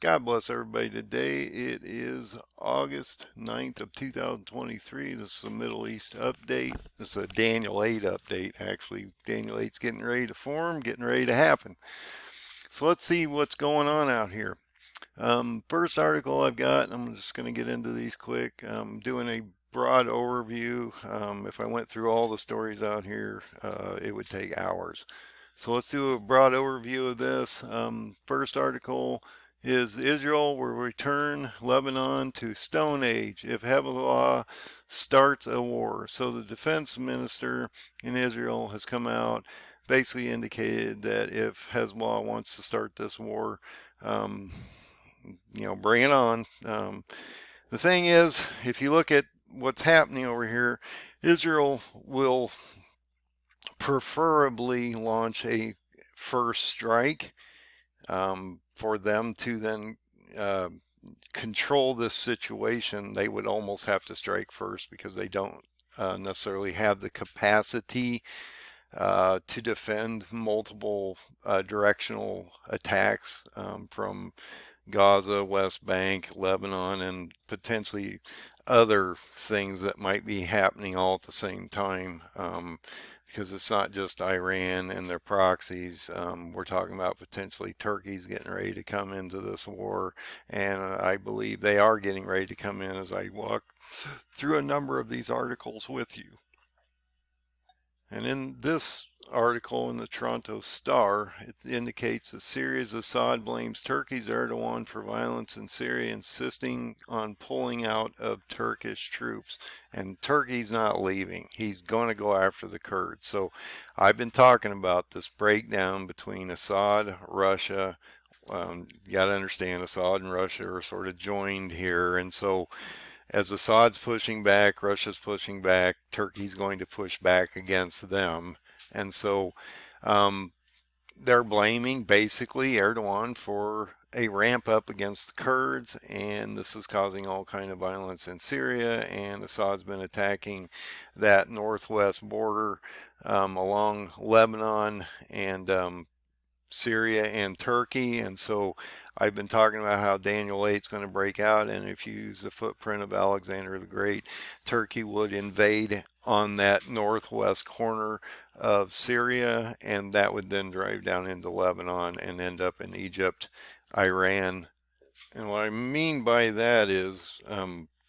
God bless everybody today. It is August 9th of 2023. This is a Middle East update. This is a Daniel 8 update, actually. Daniel 8's getting ready to form, getting ready to happen. So let's see what's going on out here. First article I've got, I'm just going to get into these quick. I'm doing a broad overview. If I went through all the stories out here, it would take hours. So let's do a broad overview of this. First article is Israel will return Lebanon to Stone Age if Hezbollah starts a war. So the defense minister in Israel has come out, basically indicated that if Hezbollah wants to start this war, um, bring it on. The thing is, if you look at what's happening over here, Israel will preferably launch a first strike for them to then uh, control this situation. They would almost have to strike first because they don't necessarily have the capacity to defend multiple directional attacks from Gaza, West Bank, Lebanon, and potentially other things that might be happening all at the same time. Because it's not just Iran and their proxies. We're talking about potentially Turkey's getting ready to come into this war, and I believe they are getting ready to come in as I walk through a number of these articles with you. And in this article in the Toronto Star, it indicates that Syria's Assad blames Turkey's Erdogan for violence in Syria, insisting on pulling out of Turkish troops. And Turkey's not leaving. He's going to go after the Kurds. So I've been talking about this breakdown between Assad, Russia. You got to understand Assad and Russia are sort of joined here. And so as Assad's pushing back, Russia's pushing back, Turkey's going to push back against them. And so um, they're blaming basically Erdogan for a ramp up against the Kurds, and this is causing all kind of violence in Syria, and Assad's been attacking that northwest border along Lebanon and Syria and Turkey. And so I've been talking about how Daniel 8 is going to break out, and if you use the footprint of Alexander the Great, Turkey would invade on that northwest corner of Syria, and that would then drive down into Lebanon and end up in Egypt, Iran. And what I mean by that is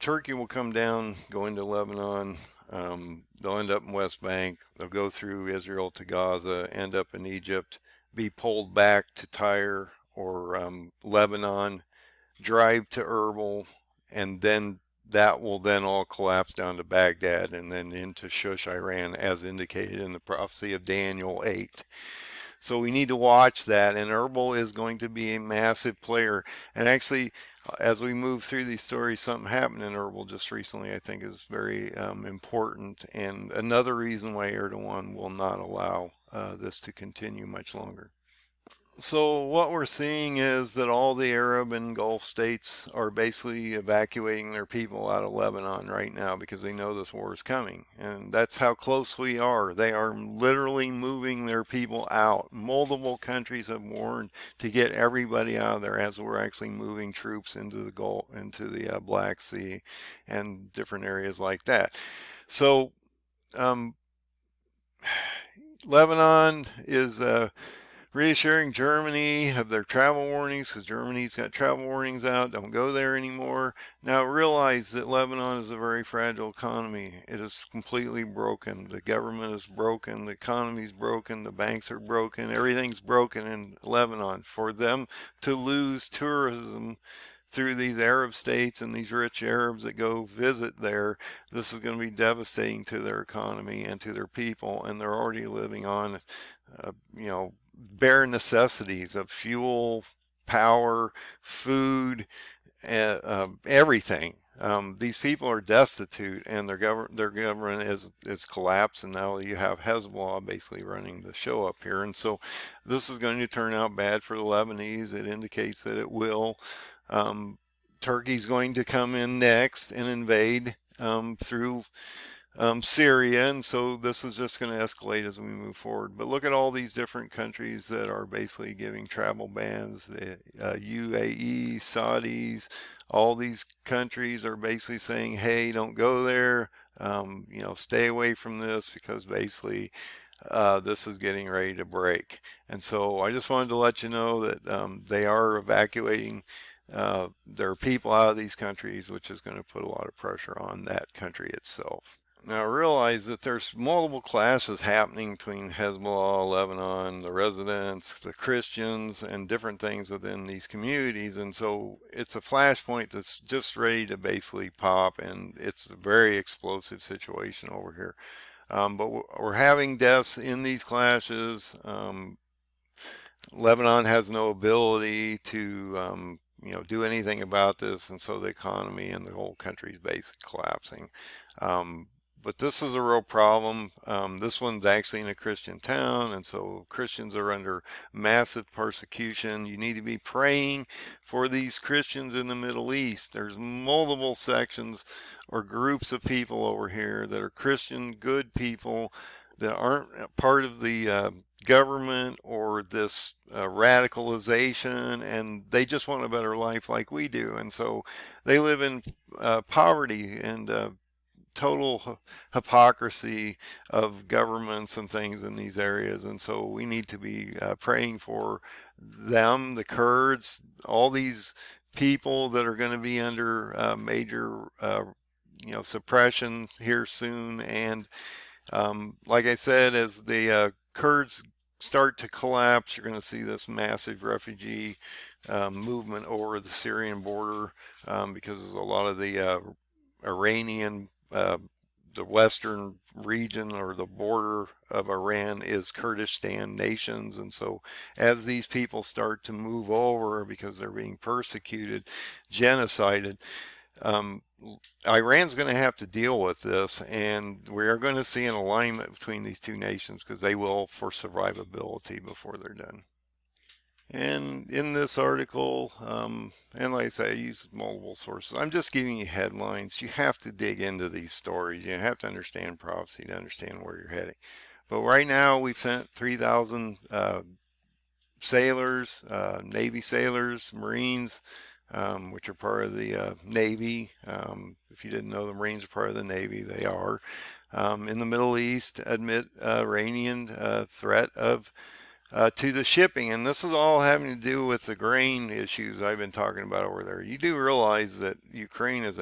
Turkey will come down, go into Lebanon. They'll end up in West Bank. They'll go through Israel to Gaza, end up in Egypt, be pulled back to Tyre or Lebanon, drive to Erbil, and then that will then all collapse down to Baghdad and then into Shush, Iran, as indicated in the prophecy of Daniel 8. So we need to watch that, and Erbil is going to be a massive player. And actually, as we move through these stories, something happened in Erbil just recently I think is very important, and another reason why Erdogan will not allow this to continue much longer. So what we're seeing is that all the Arab and Gulf states are basically evacuating their people out of Lebanon right now because they know this war is coming. And that's how close we are. They are literally moving their people out. Multiple countries have warned to get everybody out of there as we're actually moving troops into the Gulf, into the Black Sea and different areas like that. So um, Lebanon is reassuring Germany of their travel warnings because Germany's got travel warnings out. Don't go there anymore. Now realize that Lebanon is a very fragile economy. It is completely broken. The government is broken. The economy is broken. The banks are broken. Everything's broken in Lebanon. For them to lose tourism through these Arab states and these rich Arabs that go visit there, this is going to be devastating to their economy and to their people. And they're already living on, bare necessities of fuel, power, food, everything. These people are destitute, and their government is collapsed, and now you have Hezbollah basically running the show up here. And so this is going to turn out bad for the Lebanese. It indicates that it will. Turkey's going to come in next and invade through Syria, and so this is just going to escalate as we move forward. But look at all these different countries that are basically giving travel bans. The UAE, Saudis, all these countries are basically saying, "Hey, don't go there. Stay away from this because basically this is getting ready to break." And so I just wanted to let you know that they are evacuating their people out of these countries, which is going to put a lot of pressure on that country itself. Now realize that there's multiple classes happening between Hezbollah, Lebanon, the residents, the Christians, and different things within these communities. And so it's a flashpoint that's just ready to basically pop, and it's a very explosive situation over here. But we're having deaths in these clashes. Lebanon has no ability to, do anything about this, and so the economy and the whole country is basically collapsing. Um, but this is a real problem. This one's actually in a Christian town, and so Christians are under massive persecution. You need to be praying for these Christians in the Middle East. There's multiple sections or groups of people over here that are Christian, good people that aren't part of the government or this radicalization, and they just want a better life like we do. And so they live in poverty and total hypocrisy of governments and things in these areas. And so we need to be praying for them, the Kurds, all these people that are going to be under major suppression here soon. And like I said, as the Kurds start to collapse, you're going to see this massive refugee movement over the Syrian border because a lot of the Iranian, the western region or the border of Iran is Kurdistan nations. And so as these people start to move over because they're being persecuted, genocided, um, Iran's going to have to deal with this, and we are going to see an alignment between these two nations because they will for survivability before they're done. And in this article, and like I say, I use multiple sources. I'm just giving you headlines. You have to dig into these stories. You have to understand prophecy to understand where you're heading. But right now, we've sent 3,000 sailors, Navy sailors, Marines, which are part of the Navy. If you didn't know, the Marines are part of the Navy. They are in the Middle East amid Iranian threat of to the shipping, and this is all having to do with the grain issues I've been talking about over there. You do realize that Ukraine is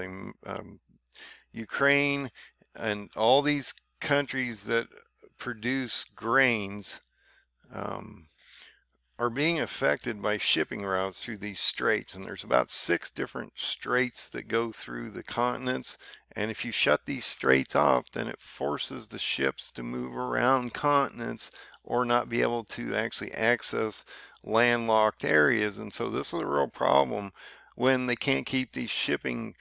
Ukraine and all these countries that produce grains um, are being affected by shipping routes through these straits, and there's about 6 different straits that go through the continents. And if you shut these straits off, then it forces the ships to move around continents or not be able to actually access landlocked areas. And so this is a real problem when they can't keep these shipping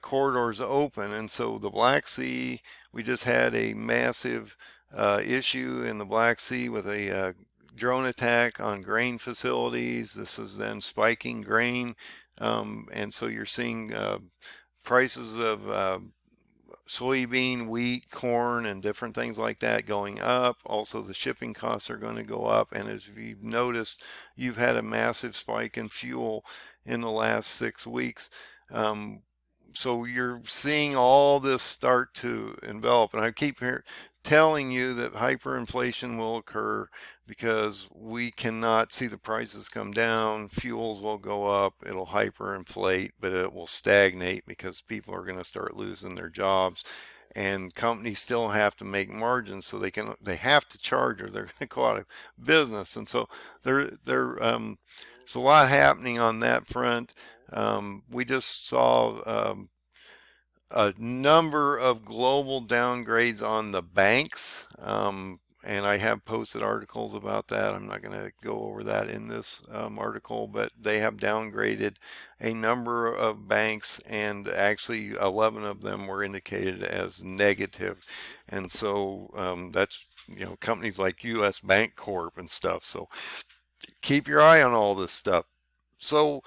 corridors open. And so the Black Sea, we just had a massive issue in the Black Sea with a drone attack on grain facilities. This is then spiking grain. And so you're seeing prices of soybean, wheat, corn, and different things like that going up. Also, the shipping costs are going to go up. And as you've noticed, you've had a massive spike in fuel in the last 6 weeks. So you're seeing all this start to envelop. And I keep telling you that hyperinflation will occur because we cannot see the prices come down. Fuels will go up. It'll hyperinflate, but it will stagnate because people are going to start losing their jobs. And companies still have to make margins, so they have to charge or they're going to go out of business. And so there's a lot happening on that front. We just saw a number of global downgrades on the banks, and I have posted articles about that. I'm not going to go over that in this article, but they have downgraded a number of banks, and actually 11 of them were indicated as negative. And so that's companies like U.S. Bank Corp and stuff. So keep your eye on all this stuff. So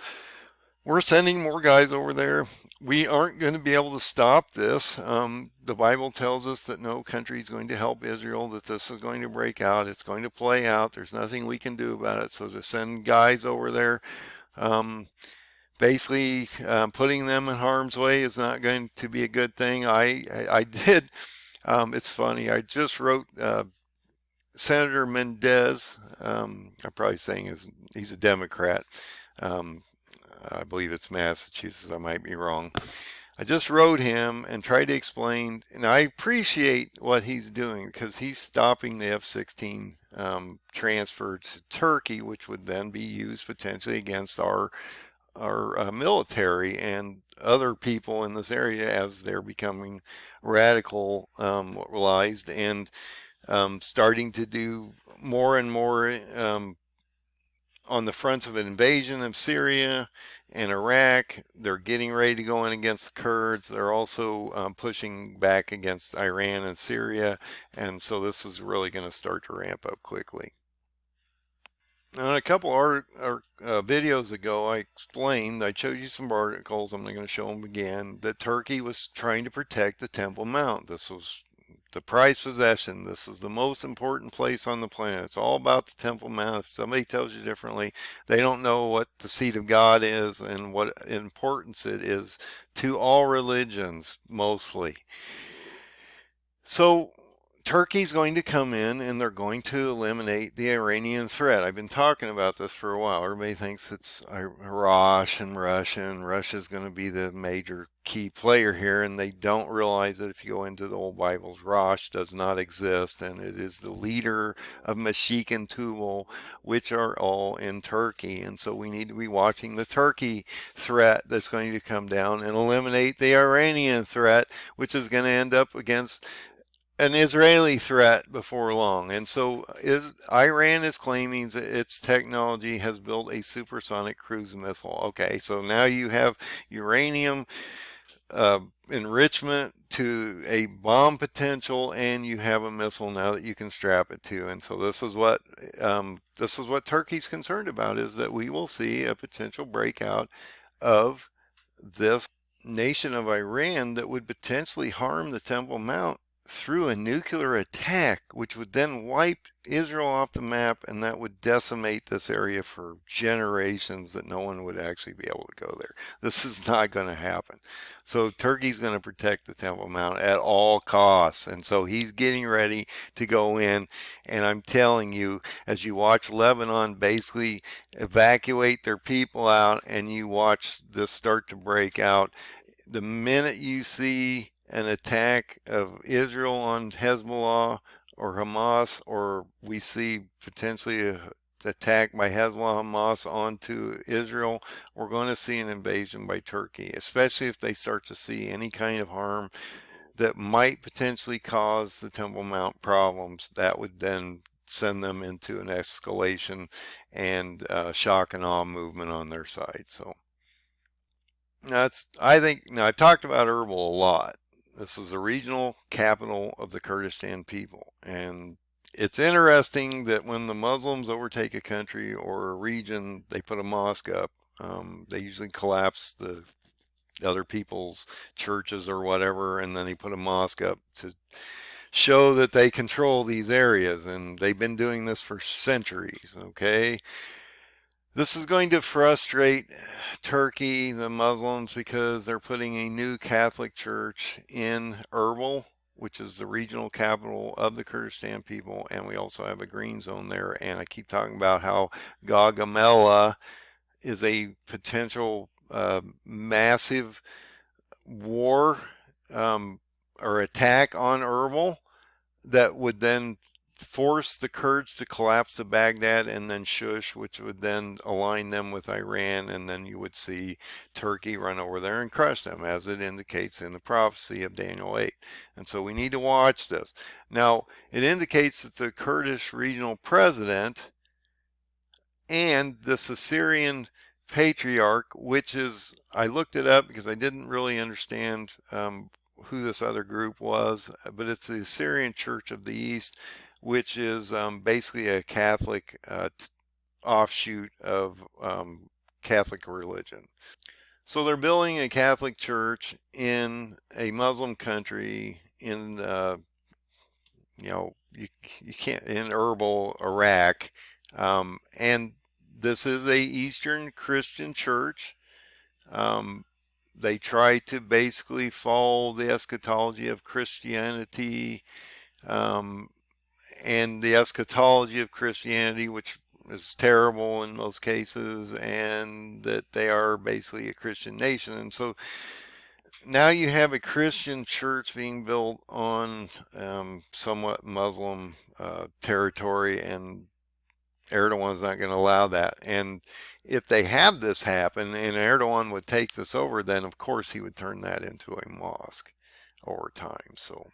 we're sending more guys over there. we aren't going to be able to stop this. The Bible tells us that no country is going to help Israel, that this is going to break out. It's going to play out. There's nothing we can do about it. So to send guys over there, um, basically putting them in harm's way is not going to be a good thing. I did. It's funny. I just wrote Senator Mendez. I'm probably saying he's a Democrat. Um, I believe it's Massachusetts. I might be wrong. I just wrote him and tried to explain, and I appreciate what he's doing because he's stopping the F-16 transfer to Turkey, which would then be used potentially against our military and other people in this area as they're becoming radicalized and starting to do more and more on the fronts of an invasion of Syria and Iraq. They're getting ready to go in against the Kurds. They're also pushing back against Iran and Syria. And so this is really going to start to ramp up quickly. Now, a couple videos ago, I showed you some articles, I'm not going to show them again, that Turkey was trying to protect the Temple Mount. This was the prized possession. This is the most important place on the planet. It's all about the Temple Mount. If somebody tells you differently, they don't know what the seat of God is and what importance it is to all religions, mostly. So Turkey's going to come in and they're going to eliminate the Iranian threat. I've been talking about this for a while. Everybody thinks it's Iraq and Russia, and Russia's going to be the major key player here, and they don't realize that if you go into the old Bibles, Rosh does not exist, and it is the leader of Meshech and Tubal, which are all in Turkey. And so we need to be watching the Turkey threat that's going to come down and eliminate the Iranian threat, which is going to end up against an Israeli threat before long. And so Iran is claiming that its technology has built a supersonic cruise missile. Okay, so now you have uranium enrichment to a bomb potential, and you have a missile now that you can strap it to. And so this is what Turkey's concerned about, is that we will see a potential breakout of this nation of Iran that would potentially harm the Temple Mount through a nuclear attack, which would then wipe Israel off the map, and that would decimate this area for generations, that no one would actually be able to go there. This is not going to happen. So Turkey's going to protect the Temple Mount at all costs, and so he's getting ready to go in. And I'm telling you, as you watch Lebanon basically evacuate their people out and you watch this start to break out, the minute you see an attack of Israel on Hezbollah or Hamas, or we see potentially an attack by Hezbollah Hamas onto Israel, we're going to see an invasion by Turkey, especially if they start to see any kind of harm that might potentially cause the Temple Mount problems. That would then send them into an escalation and shock and awe movement on their side. So I think, now I've talked about Erbil a lot. This is the regional capital of the Kurdistan people. And it's interesting that when the Muslims overtake a country or a region, they put a mosque up. They usually collapse the other people's churches or whatever, and then they put a mosque up to show that they control these areas. And they've been doing this for centuries, okay? This is going to frustrate Turkey, the Muslims, because they're putting a new Catholic church in Erbil, which is the regional capital of the Kurdistan people, and we also have a green zone there. And I keep talking about how Gaugamela is a potential massive war or attack on Erbil that would then force the Kurds to collapse to Baghdad and then Shush, which would then align them with Iran, and then you would see Turkey run over there and crush them, as it indicates in the prophecy of Daniel 8. And so we need to watch this. Now, it indicates that the Kurdish regional president and the Assyrian patriarch, which is, I looked it up because I didn't really understand who this other group was, but it's the Assyrian Church of the East, which is basically a Catholic offshoot of Catholic religion. So they're building a Catholic church in a Muslim country in, you can't, in Erbil, Iraq. And this is a Eastern Christian church. Um, they try to basically follow the eschatology of Christianity, um, and the eschatology of Christianity, which is terrible in most cases, and that they are basically a Christian nation. And so now you have a Christian church being built on somewhat Muslim territory, and Erdogan's not going to allow that. And if they have this happen and Erdogan would take this over, then of course he would turn that into a mosque over time. So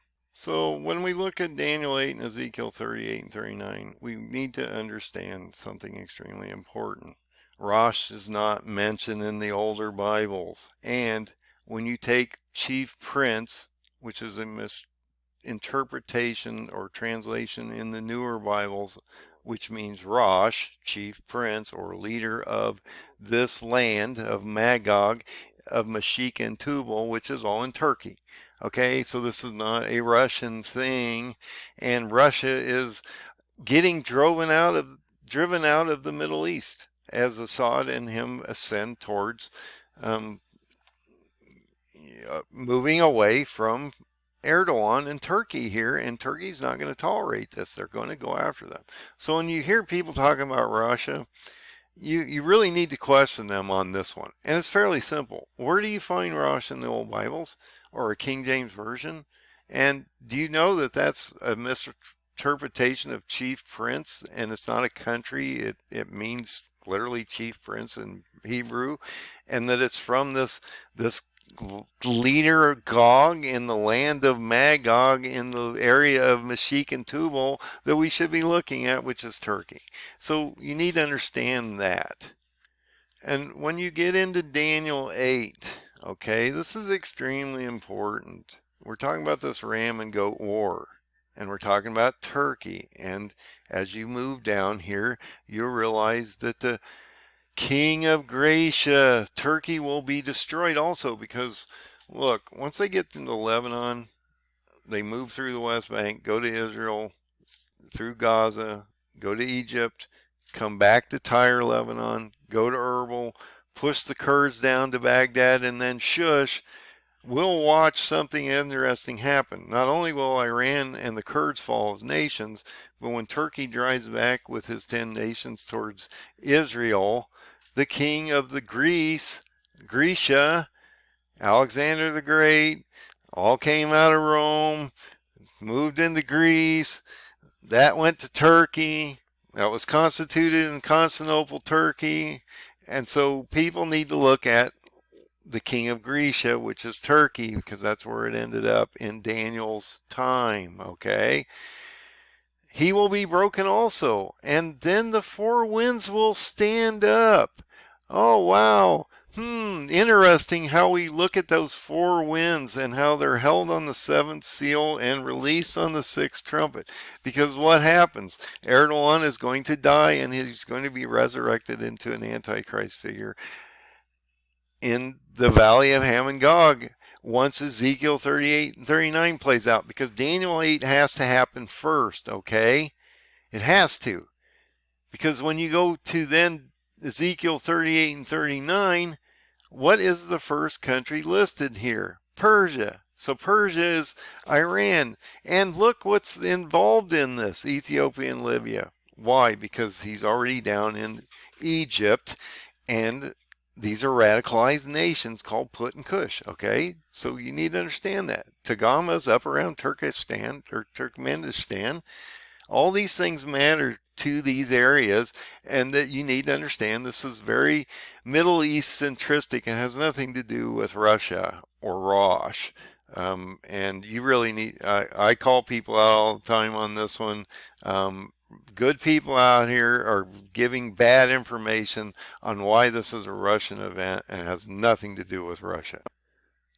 when we look at Daniel 8 and Ezekiel 38 and 39, we need to understand something extremely important. Rosh is not mentioned in the older Bibles. And when you take chief prince, which is a misinterpretation or translation in the newer Bibles, which means Rosh, chief prince or leader of this land of Magog, of Meshech and Tubal, which is all in Turkey. Okay, so this is not a Russian thing, and Russia is getting driven out of the Middle East as Assad and him ascend towards um, moving away from Erdogan and Turkey here, and Turkey's not going to tolerate this. They're going to go after them. So when you hear people talking about Russia, you really need to question them on this one. And it's fairly simple. Where do you find Rosh in the old Bibles or a King James Version? And do you know that that's a misinterpretation of chief prince, and it's not a country? It means literally chief prince in Hebrew, and that it's from this leader Gog in the land of Magog in the area of Meshech and Tubal that we should be looking at, which is Turkey. So you need to understand that. And when you get into Daniel 8, okay, this is extremely important. We're talking about this ram and goat war, and we're talking about Turkey. And as you move down here, you'll realize that the King of Gracia, Turkey will be destroyed also, because look, once they get into Lebanon, they move through the West Bank, go to Israel, through Gaza, go to Egypt, come back to Tyre, Lebanon, go to Erbil, push the Kurds down to Baghdad, and then shush. We'll watch something interesting happen. Not only will Iran and the Kurds fall as nations, but when Turkey drives back with his 10 nations towards Israel, the king of the Grecia, Alexander the Great, all came out of Rome, moved into Greece. That went to Turkey. That was constituted in Constantinople, Turkey. And so people need to look at the king of Grecia, which is Turkey, because that's where it ended up in Daniel's time, okay? He will be broken also, and then the four winds will stand up. Oh, wow. Interesting how we look at those four winds and how they're held on the seventh seal and released on the sixth trumpet. Because what happens? Erdogan is going to die, and he's going to be resurrected into an Antichrist figure in the valley of Ham and Gog once Ezekiel 38 and 39 plays out, because Daniel 8 has to happen first, okay? It has to. Because when you go to then Ezekiel 38 and 39, what is the first country listed here? Persia. So Persia is Iran. And look what's involved in this, Ethiopia and Libya. Why? Because he's already down in Egypt, and these are radicalized nations called Put and Kush, okay? So you need to understand that. Tagama's up around Turkestan or Turkmenistan. All these things matter to these areas, and that you need to understand this is very Middle East centristic and has nothing to do with Russia or Rosh. And you really need, I call people out all the time on this one. Good people out here are giving bad information on why this is a Russian event and has nothing to do with Russia.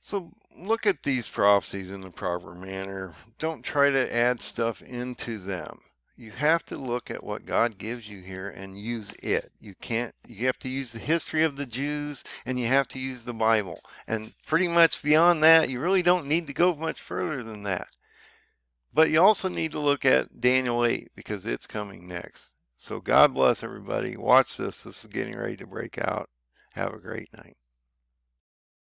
So look at these prophecies in the proper manner. Don't try to add stuff into them. you have to look at what God gives you here and use it. You have to use the history of the Jews, and you have to use the Bible. And pretty much beyond that, you really don't need to go much further than that. But you also need to look at Daniel 8 because it's coming next. So God bless everybody. Watch this. This is getting ready to break out. Have a great night.